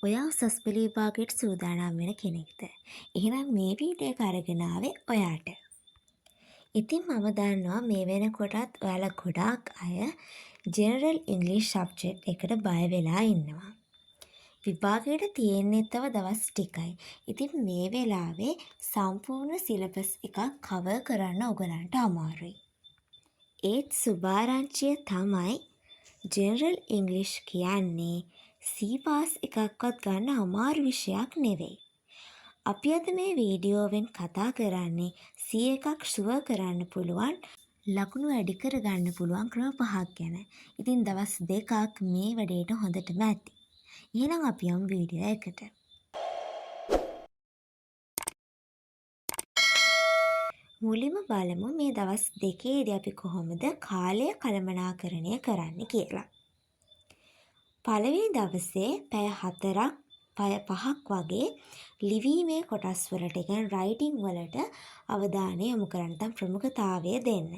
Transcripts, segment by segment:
ඔයා උසස් පෙළ විභාගයට සූදානම් වෙන කෙනෙක්ද? එහෙනම් මේ වීඩියෝ එක අරගෙන ආවේ ඔයාට. ඉතින් මම දන්නවා මේ වෙනකොටත් ඔයාලා ගොඩාක් අය ජෙනරල් ඉංග්‍රීසි සබ්ජෙක්ට් එකට බය වෙලා ඉන්නවා. විභාගයට තියෙන්නේ තව දවස් ටිකයි. ඉතින් මේ වෙලාවේ සම්පූර්ණ සිලබස් එකක් කවර් කරන්න ඔයගලන්ට අමාරුයි. ඒත් සුභාරංචිය තමයි ජෙනරල් ඉංග්‍රීසි කියන්නේ C පාස් එකක්වත් ගන්න අමාරු විෂයක් නෙවෙයි. අපි අද මේ වීඩියෝවෙන් කතා කරන්නේ C එකක් ෂුවර් කරන්න පුළුවන් ලකුණු වැඩි කරගන්න පුළුවන් ක්‍රම 5ක් ගැන. ඉතින් දවස් 2ක් මේ වැඩේට හොඳටම ඇති. එහෙනම් අපි යමු වීඩියෝ එකට. මුලින්ම බලමු මේ දවස් දෙකේදී අපි කොහොමද කාලය කළමනාකරණය කරන්න කියලා. පළවෙනි දවසේ පැය 4ක් පැය 5ක් වගේ ලිවීමේ කොටස් වලට කියන්නේ රයිටින් වලට අවධානය යොමු කරන්න තම ප්‍රමුඛතාවය දෙන්න.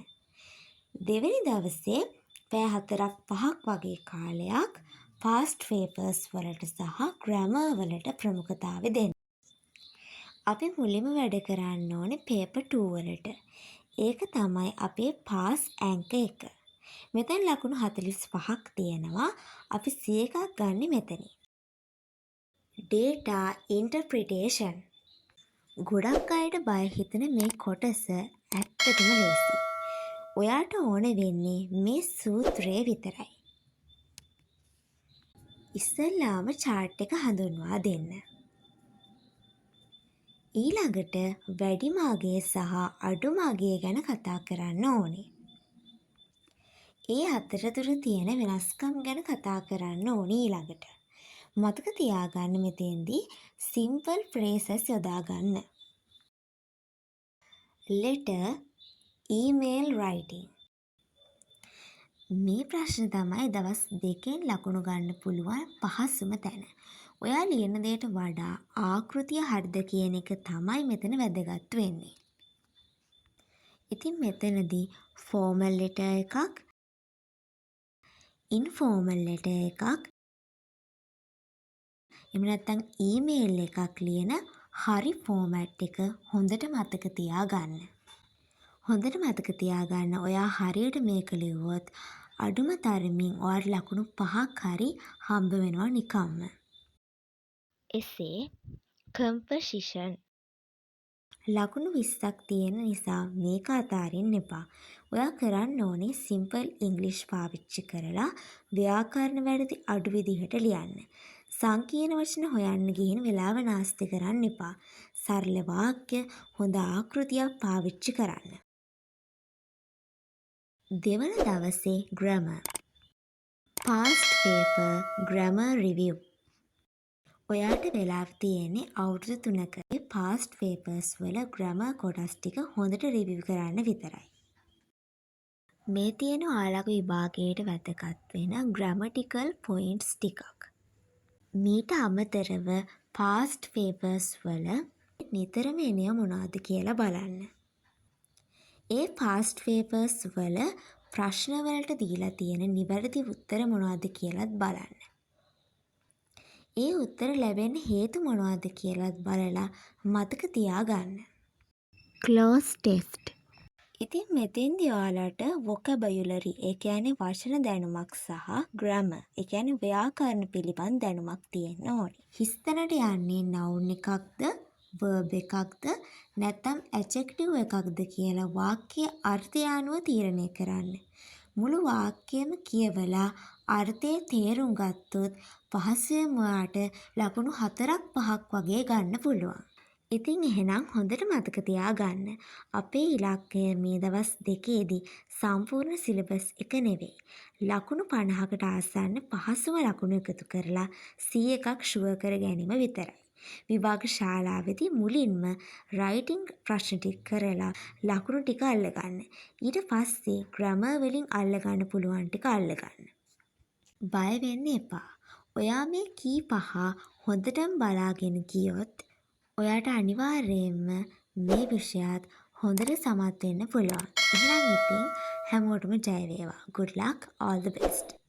දෙවෙනි දවසේ පැය 4ක් 5ක් වගේ කාලයක් past papers වලට සහ grammar වලට ප්‍රමුඛතාවය දෙන්න. අපි මුලින්ම වැඩ කරන්න ඕනේ paper 2 වලට. ඒක තමයි අපේ pass අංක 1. මෙතන ලකුණු 45ක් තියෙනවා. අපි 100ක් ගන්න මෙතනින්. data interpretation. ගොඩක් අයට බය හිතෙන මේ කොටස ඇත්තටම ලේසි. ඔයාට ඕන වෙන්නේ මේ සූත්‍රය විතරයි. ඉස්සෙල්ලාම chart එක හඳුන්වා දෙන්න. ඊළඟට වැඩිම අගය සහ අඩුම අගය ගැන කතා කරන්න ඕනේ. ඒ අතරතුර තියෙන වෙනස්කම් ගැන කතා කරන්න ඕනේ ඊළඟට. මතක තියාගන්න මෙතෙන්දී simple phrases යොදා ගන්න. letter email writing. මේ ප්‍රශ්න තමයි දවස් 2කින් ලකුණු ගන්න පුළුවන් පහසුම තැන. ඔයා ලියන දෙයට වඩා ආකෘතිය හරිද කියන එක තමයි මෙතන වැදගත් වෙන්නේ. ඉතින් මෙතනදී formal letter එකක්, informal letter එකක්, එහෙම නැත්නම් email එකක් ලියන හරි format එක හොඳට මතක තියාගන්න. හොඳට මතක තියාගන්න ඔයා හරියට මේක ලිව්වොත් අඩුම තරමින් ඔයාට ලකුණු 5ක් හරි හම්බ වෙනවා නිකම්ම. එසේ composition ලකුණු 20ක් තියෙන නිසා මේක අතාරින්න එපා. ඔයා කරන්න ඕනේ simple English පාවිච්චි කරලා ව්‍යාකරණ වැරදි අඩු විදිහට ලියන්න. සංකීර්ණ වචන හොයන්න ගිහින් වෙලාව නාස්ති කරන්න එපා. සරල වාක්‍ය හොඳ ආකෘතියක් පාවිච්චි කරන්න. දෙවන දවසේ grammar. past paper grammar review. ඔයාට වෙලාව තියෙන්නේ අවුරුදු 3ක past papers වල grammar කොටස් ටික හොඳට review කරන්න විතරයි. මේ තියෙන ඔයාලගේ විභාගයට වැදගත් වෙන grammatical points ටිකක්. මීට අමතරව past papers වල නිතරම එන්නේ මොනවද කියලා බලන්න. ඒ past papers වල ප්‍රශ්න වලට දීලා තියෙන නිවැරදි උත්තර මොනවද කියලාත් බලන්න. ඒ උත්තර ලැබෙන්න හේතු මොනවද කියලාත් බලලා මතක තියාගන්න. close test. ඉතින් මෙතෙන්දී ඔයාලට vocabulary ඒ කියන්නේ වචන දැනුමක් සහ grammar ඒ කියන්නේ ව්‍යාකරණ පිළිබඳ දැනුමක් තියෙන්න ඕනේ. හිස්තැනට යන්නේ noun එකක්ද verb එකක්ද නැත්නම් adjective එකක්ද කියලා වාක්‍ය අර්ථය අනුව තීරණය කරන්න. මුළු වාක්‍යයම කියවලා අර්ථය තේරුම් ගත්තොත් පහසුවෙන් ඔයාට ලකුණු 4ක් 5ක් වගේ ගන්න පුළුවන්. ඉතින් එහෙනම් හොඳට මතක තියාගන්න. අපේ ඉලක්කය මේ දවස් දෙකේදී සම්පූර්ණ සිලබස් එක නෙවෙයි. ලකුණු 50කට ආසන්න පහසුම ලකුණු එකතු කරලා C එකක් ෂුවර් කර ගැනීම විතරයි. විභාග ශාලාවේදී මුලින්ම රයිටින් ප්‍රශ්න ටික කරලා ලකුණු ටික අල්ලගන්න. ඊට පස්සේ ග්‍රැමර් වලින් අල්ලගන්න පුළුවන් ටික අල්ලගන්න. බය වෙන්න එපා. ඔයා මේ කී 5 හොඳටම බලාගෙන ගියොත් ඔයාට අනිවාර්යයෙන්ම මේ විෂයත් හොඳට සමත් වෙන්න පුළුවන්. එහෙනම් ඉතින් හැමෝටම ජය වේවා. Good luck, all the best.